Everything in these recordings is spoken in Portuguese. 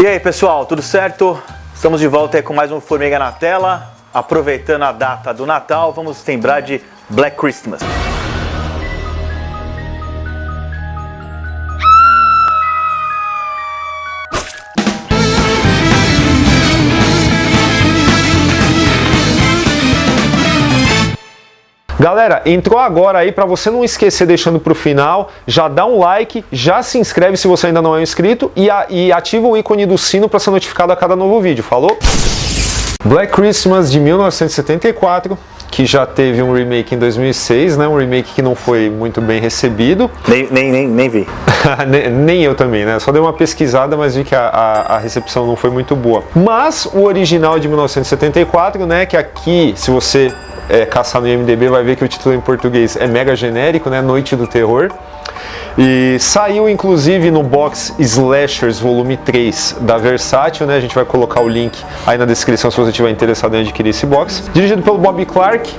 E aí pessoal, tudo certo? Estamos de volta aí com mais um Formiga na Tela. Aproveitando a data do Natal, vamos lembrar de Black Christmas. Galera, entrou agora aí, para você não esquecer, deixando pro final, já dá um like, já se inscreve se você ainda não é inscrito e ativa o ícone do sino para ser notificado a cada novo vídeo, falou? Black Christmas de 1974, que já teve um remake em 2006, né? Um remake que não foi muito bem recebido. Nem vi. Nem eu também, né? Só dei uma pesquisada, mas vi que a recepção não foi muito boa. Mas o original de 1974, né? Que aqui, se você caçar no IMDb, vai ver que o título em português é mega genérico, né? Noite do Terror. E saiu inclusive no box Slashers volume 3 da Versátil, né? A gente vai colocar o link aí na descrição se você estiver interessado em adquirir esse box. Dirigido pelo Bob Clark,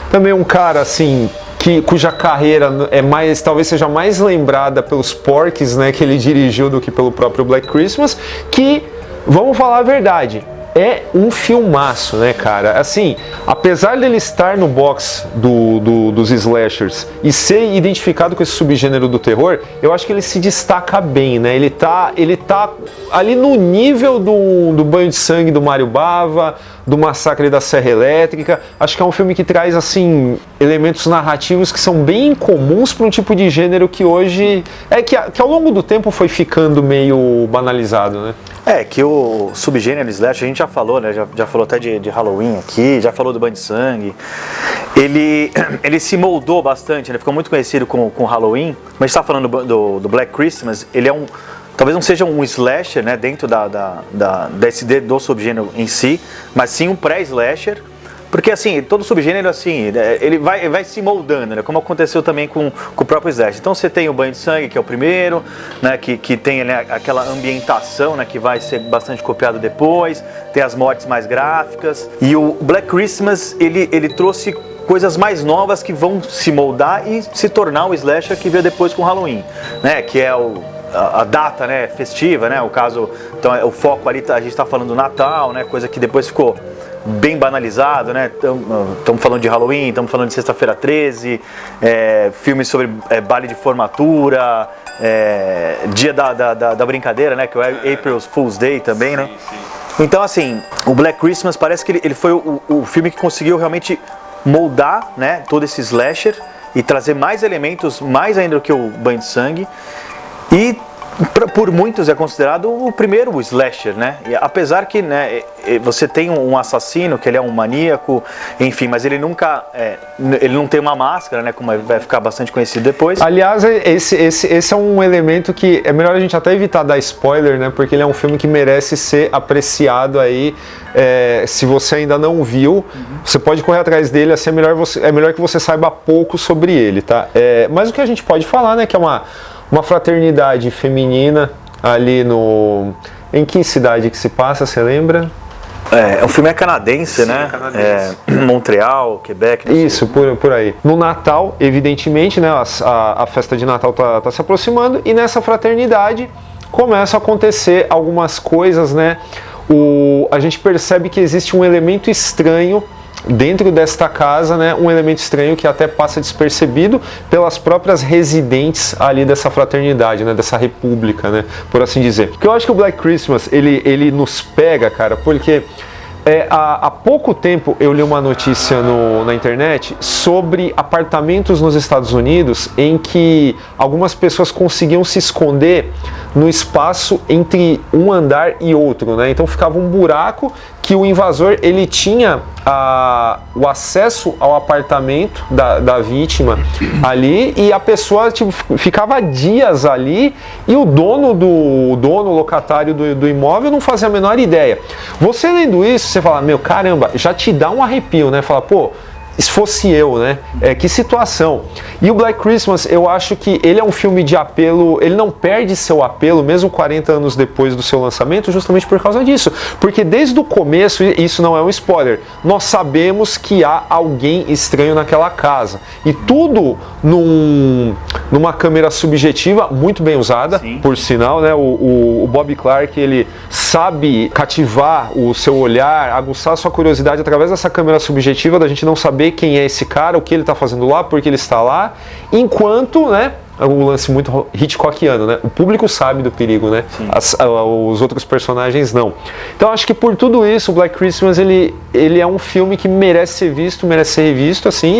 também um cara assim cuja carreira talvez seja mais lembrada pelos Porks, né, que ele dirigiu, do que pelo próprio Black Christmas, que, vamos falar a verdade, é um filmaço, né, cara? Assim, apesar dele estar no box dos slashers e ser identificado com esse subgênero do terror, eu acho que ele se destaca bem, né? Ele tá ali no nível do Banho de Sangue do Mário Bava, do Massacre da Serra Elétrica. Acho que é um filme que traz, assim, elementos narrativos que são bem incomuns para um tipo de gênero que hoje que ao longo do tempo foi ficando meio banalizado, né? Que o subgênero slash, a gente já falou, né? Já falou até de Halloween aqui, já falou do Banho de Sangue. Ele se moldou bastante, né? Ficou muito conhecido com Halloween, mas a gente tá falando do Black Christmas. Ele é talvez não seja um slasher, né? Dentro do subgênero em si, mas sim um pré-slasher. Porque assim, todo subgênero assim, ele vai se moldando, né? Como aconteceu também com o próprio Slash. Então você tem o Banho de Sangue, que é o primeiro, né? Que tem, né, aquela ambientação, né, que vai ser bastante copiado depois, tem as mortes mais gráficas. E o Black Christmas, ele trouxe coisas mais novas que vão se moldar e se tornar o slasher que veio depois com o Halloween, né? Que é a data, né, festiva, né? O caso, então o foco ali, a gente está falando do Natal, né? Coisa que depois ficou bem banalizado, né? Estamos falando de Halloween, estamos falando de Sexta-feira 13, filmes sobre baile de formatura, dia da brincadeira, né? Que é o April Fool's Day também, né? Então, assim, o Black Christmas parece que ele foi o filme que conseguiu realmente moldar, né, todo esse slasher e trazer mais elementos, mais ainda do que o Banho de Sangue. E por muitos é considerado o primeiro slasher, né? E apesar que, né, você tem um assassino, que ele é um maníaco, enfim, mas ele nunca, ele não tem uma máscara, né? Como vai ficar bastante conhecido depois. Aliás, esse é um elemento que é melhor a gente até evitar dar spoiler, né? Porque ele é um filme que merece ser apreciado aí. Se você ainda não viu, você pode correr atrás dele, assim, é melhor que você saiba pouco sobre ele, tá? Mas o que a gente pode falar, né? Que é uma fraternidade feminina ali em que cidade que se passa, você lembra? O filme é canadense, sim, né? Montreal, Quebec. Isso, por aí. No Natal, evidentemente, né? A festa de Natal tá se aproximando e nessa fraternidade começam a acontecer algumas coisas, né? A gente percebe que existe um elemento estranho dentro desta casa, né, um elemento estranho que até passa despercebido pelas próprias residentes ali dessa fraternidade, né, dessa república, né, por assim dizer. Porque eu acho que o Black Christmas, ele nos pega, cara, porque há pouco tempo eu li uma notícia na internet sobre apartamentos nos Estados Unidos em que algumas pessoas conseguiam se esconder no espaço entre um andar e outro, né? Então ficava um buraco que o invasor ele tinha o acesso ao apartamento da vítima ali e a pessoa ficava dias ali e o dono locatário do imóvel não fazia a menor ideia. Você lendo isso, você fala, meu, caramba, já te dá um arrepio, né? Fala, pô, se fosse eu, né? Que situação. E o Black Christmas, eu acho que ele é um filme de apelo, ele não perde seu apelo, mesmo 40 anos depois do seu lançamento, justamente por causa disso. Porque desde o começo, isso não é um spoiler, nós sabemos que há alguém estranho naquela casa. E tudo numa câmera subjetiva, muito bem usada, sim, por sinal, né? O Bob Clark, ele sabe cativar o seu olhar, aguçar a sua curiosidade através dessa câmera subjetiva, da gente não saber quem é esse cara, o que ele está fazendo lá, por que ele está lá, enquanto, né, um lance muito Hitchcockiano, né? O público sabe do perigo, né? Os outros personagens não. Então acho que por tudo isso o Black Christmas ele é um filme que merece ser visto, merece ser revisto, assim,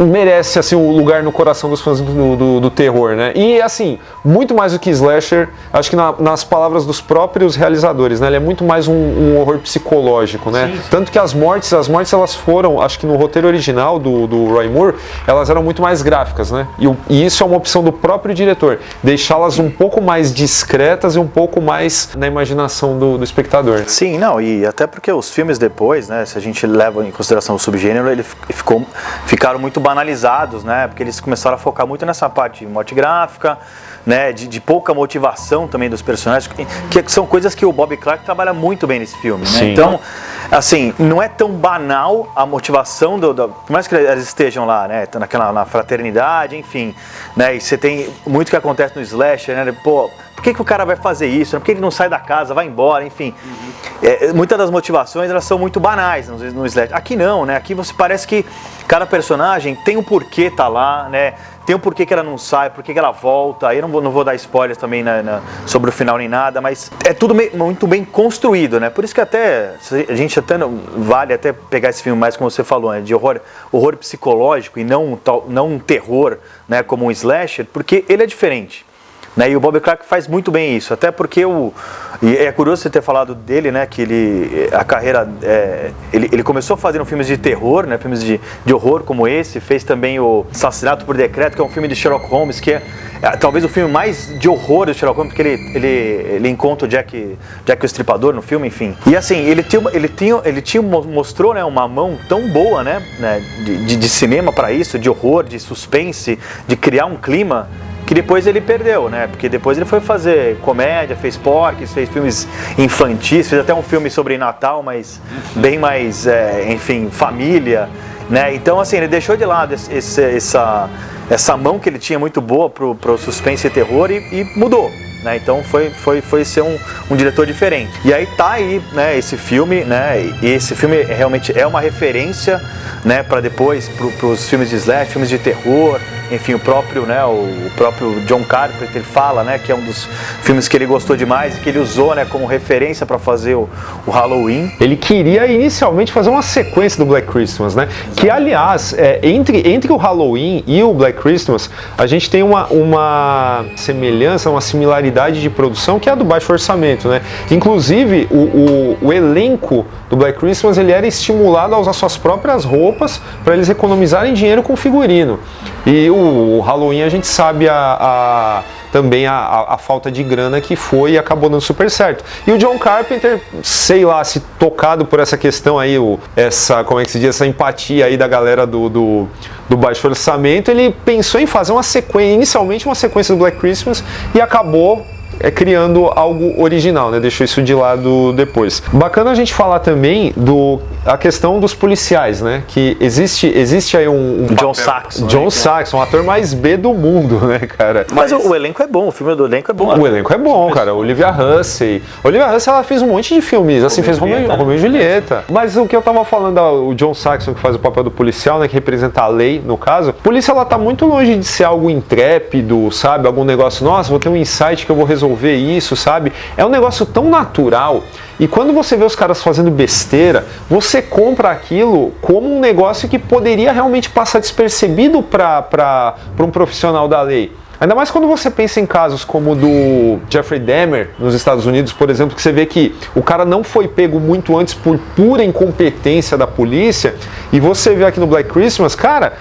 e merece assim um lugar no coração dos fãs do terror, né? E assim, muito mais do que slasher, acho que nas palavras dos próprios realizadores, né? Ele é muito mais um horror psicológico, né? Sim. Tanto que as mortes elas foram, acho que no roteiro original do Roy Moore, elas eram muito mais gráficas, né? E isso é uma opção do próprio diretor, deixá-las um pouco mais discretas e um pouco mais na imaginação do espectador. Sim, não, e até porque os filmes depois, né, se a gente leva em consideração o subgênero, ficaram muito banalizados, né, porque eles começaram a focar muito nessa parte de morte gráfica, né, de pouca motivação também dos personagens, que são coisas que o Bob Clark trabalha muito bem nesse filme, né? Então, assim, não é tão banal a motivação por mais que eles estejam lá, né, na fraternidade, enfim, né, e você tem muito que acontece no slasher, né, pô, por que o cara vai fazer isso? Por que ele não sai da casa, vai embora, enfim. Muitas das motivações, elas são muito banais no slasher. Aqui não, né, aqui você parece que cada personagem tem um porquê tá lá, né, tem um porquê que ela não sai, porquê que ela volta. Aí eu não vou dar spoilers também sobre o final nem nada, mas é tudo muito bem construído, né? Por isso que até a gente vale até pegar esse filme mais, como você falou, né, de horror psicológico e não um terror, né, como um slasher, porque ele é diferente. Né, e o Bob Clark faz muito bem isso, até porque e é curioso você ter falado dele, né, que a carreira, ele começou fazendo filmes de terror, né, filmes de horror como esse, fez também o Assassinato por Decreto, que é um filme de Sherlock Holmes, que é talvez o filme mais de horror do Sherlock Holmes, porque ele encontra o Jack o Estripador no filme, enfim. E assim, ele mostrou, né, uma mão tão boa, né, de cinema para isso, de horror, de suspense, de criar um clima, que depois ele perdeu, né? Porque depois ele foi fazer comédia, fez Porky's, fez filmes infantis, fez até um filme sobre Natal, mas bem mais, enfim, família, né? Então, assim, ele deixou de lado essa mão que ele tinha muito boa pro suspense e terror e mudou. Né? Então foi ser um diretor diferente. E aí tá aí, né, esse filme, né? E esse filme realmente é uma referência, né, para depois pros filmes de slash, filmes de terror, enfim, o próprio John Carpenter fala, né, que é um dos filmes que ele gostou demais e que ele usou, né, como referência para fazer o Halloween. Ele queria inicialmente fazer uma sequência do Black Christmas, né? Exato. Que aliás, entre o Halloween e o Black Christmas, a gente tem uma semelhança, uma similaridade de produção que é a do baixo orçamento, né? Inclusive o elenco do Black Christmas, ele era estimulado a usar suas próprias roupas para eles economizarem dinheiro com figurino. E o Halloween a gente sabe também a falta de grana que foi e acabou dando super certo. E o John Carpenter, sei lá, se tocado por essa questão aí, como é que se diz, essa empatia aí da galera do baixo orçamento, ele pensou em fazer inicialmente uma sequência do Black Christmas e acabou criando algo original, né? Deixou isso de lado depois. Bacana a gente falar também a questão dos policiais, né? Que existe aí um John Saxon. John Saxon, o ator mais B do mundo, né, cara? Mas o elenco é bom, o filme do elenco é bom. O elenco é bom, cara. Olivia Hussey, ela fez um monte de filmes, assim, fez Romeo e Julieta. Mas o que eu tava falando, o John Saxon, que faz o papel do policial, né, que representa a lei, no caso, a polícia, ela tá muito longe de ser algo intrépido, sabe? Algum negócio, nossa, vou ter um insight que eu vou resolver isso, sabe? É um negócio tão natural. E quando você vê os caras fazendo besteira, você compra aquilo como um negócio que poderia realmente passar despercebido para um profissional da lei. Ainda mais quando você pensa em casos como o do Jeffrey Dahmer nos Estados Unidos, por exemplo, que você vê que o cara não foi pego muito antes por pura incompetência da polícia, e você vê aqui no Black Christmas, cara,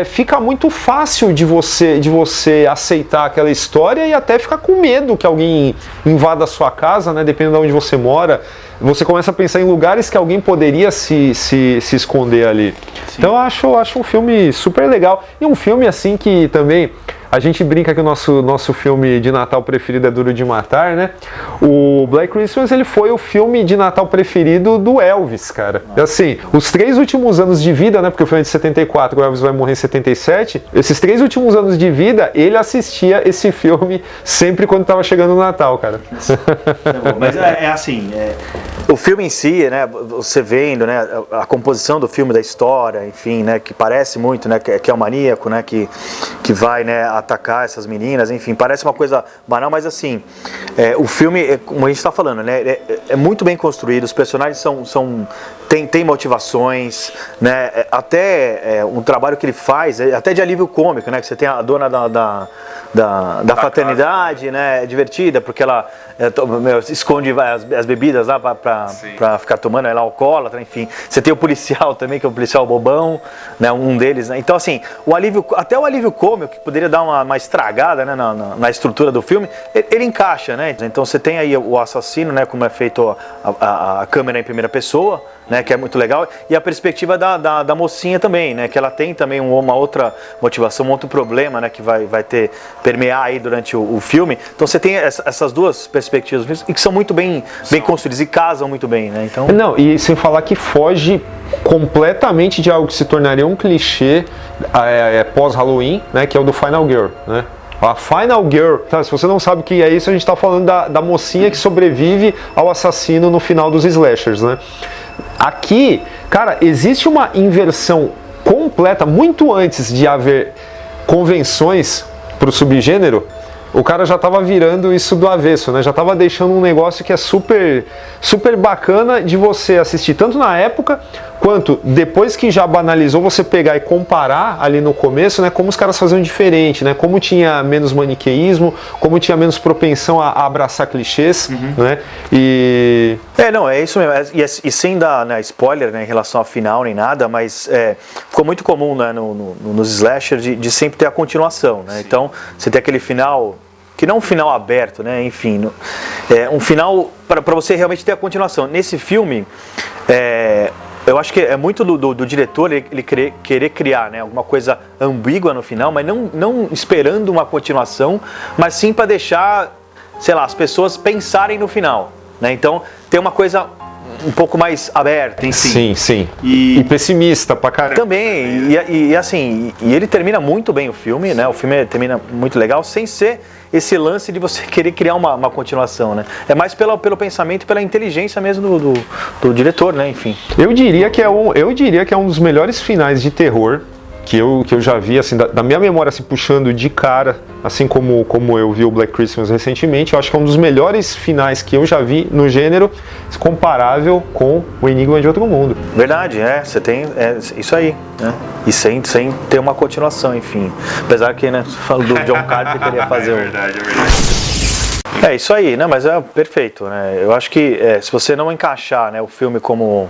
fica muito fácil de você aceitar aquela história e até ficar com medo que alguém invada a sua casa, né, dependendo de onde você mora. Você começa a pensar em lugares que alguém poderia se esconder ali. Sim. Então eu acho um filme super legal. E um filme assim que também... A gente brinca que o nosso filme de Natal preferido é Duro de Matar, né? O Black Christmas, ele foi o filme de Natal preferido do Elvis, cara. E assim, os 3 últimos anos de vida, né? Porque o filme é de 74, o Elvis vai morrer em 77. Esses 3 últimos anos de vida, ele assistia esse filme sempre quando tava chegando o Natal, cara. Mas assim, o filme em si, né? Você vendo, né? A composição do filme, da história, enfim, né? Que parece muito, né? Que é um maníaco, né? Que vai, né? Atacar essas meninas, enfim, parece uma coisa banal, mas assim, o filme, como a gente está falando, né, é muito bem construído, os personagens tem motivações, né, até um trabalho que ele faz, até de alívio cômico, né, que você tem a dona da fraternidade, né, é divertida, porque ela esconde as bebidas lá pra ficar tomando, ela é alcoólatra, enfim. Você tem o policial também, que é o policial bobão, né, um deles, né? Então assim, até o alívio cômico, que poderia dar uma estragada, né, na estrutura do filme, ele encaixa, né? Então você tem aí o assassino, né, como é feito a câmera em primeira pessoa, né, que é muito legal, e a perspectiva da mocinha também, né, que ela tem também uma outra motivação, um outro problema, né, que vai permear aí durante o filme. Então você tem essas duas perspectivas e que são muito bem construídas e casam muito bem, né? Então... Não, e sem falar que foge completamente de algo que se tornaria um clichê pós-Halloween, né, que é o do Final Girl, né? A Final Girl, tá, se você não sabe o que é isso, a gente está falando da mocinha que sobrevive ao assassino no final dos slashers, né? Aqui, cara, existe uma inversão completa, muito antes de haver convenções para o subgênero, o cara já estava virando isso do avesso, né? Já estava deixando um negócio que é super, super bacana de você assistir, tanto na época, quanto depois que já banalizou, você pegar e comparar ali no começo, né? Como os caras faziam diferente, né? Como tinha menos maniqueísmo, como tinha menos propensão a abraçar clichês, né? E... não, é isso mesmo. E sem dar, né, spoiler, né, em relação ao final nem nada, mas ficou muito comum, né, nos slashers de sempre ter a continuação, né? Então, você tem aquele final... que não é um final aberto, né? Enfim, um final para você realmente ter a continuação. Nesse filme, eu acho que é muito do diretor ele querer criar, né, alguma coisa ambígua no final, mas não esperando uma continuação, mas sim para deixar, sei lá, as pessoas pensarem no final, né? Então tem uma coisa um pouco mais aberta, enfim. Sim. E pessimista pra caramba. Também, e assim, ele termina muito bem o filme, né? O filme termina muito legal, sem ser esse lance de você querer criar uma continuação, né? É mais pelo pensamento e pela inteligência mesmo do diretor, né? Enfim. Eu diria que é um dos melhores finais de terror que eu já vi, assim, da minha memória, assim, puxando de cara, assim como eu vi o Black Christmas recentemente. Eu acho que é um dos melhores finais que eu já vi no gênero, comparável com o Enigma de Outro Mundo. Verdade, você tem isso aí, né? E sem ter uma continuação, enfim. Apesar que, né, falando do John Carpenter, queria fazer É verdade. É isso aí, né? Mas é perfeito, né? Eu acho que se você não encaixar, né, o filme como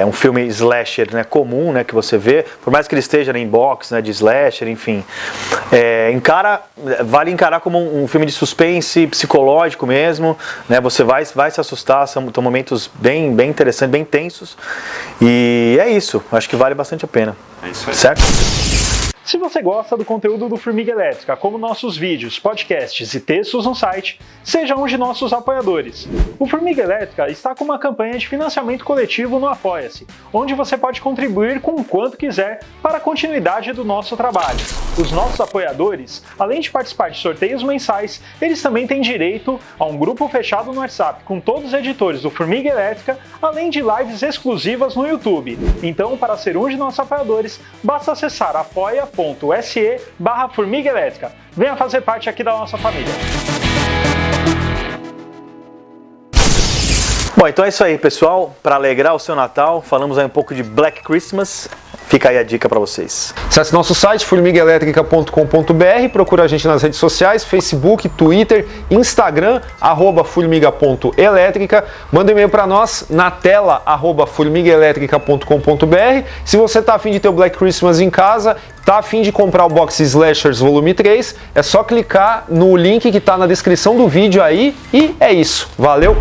um filme slasher, né, comum, né, que você vê, por mais que ele esteja em box, né, de slasher, enfim, vale encarar como um filme de suspense psicológico mesmo, né? Você vai se assustar, são momentos bem interessantes, bem tensos, e é isso. Acho que vale bastante a pena. É isso aí. Certo? Se você gosta do conteúdo do Formiga Elétrica, como nossos vídeos, podcasts e textos no site, seja um de nossos apoiadores. O Formiga Elétrica está com uma campanha de financiamento coletivo no Apoia-se, onde você pode contribuir com o quanto quiser para a continuidade do nosso trabalho. Os nossos apoiadores, além de participar de sorteios mensais, eles também têm direito a um grupo fechado no WhatsApp com todos os editores do Formiga Elétrica, além de lives exclusivas no YouTube. Então, para ser um de nossos apoiadores, basta acessar apoia.se/Formiga Elétrica. Venha fazer parte aqui da nossa família. Bom, então é isso aí, pessoal. Para alegrar o seu Natal, falamos aí um pouco de Black Christmas. Fica aí a dica para vocês. Acesse nosso site formiguaelétrica.com.br, procura a gente nas redes sociais, Facebook, Twitter, Instagram, @formiga.elétrica. Manda um e-mail para nós na tela, @formiguaelétrica.com.br. Se você está a fim de ter o Black Christmas em casa, tá a fim de comprar o box Slashers volume 3, é só clicar no link que está na descrição do vídeo aí e é isso. Valeu!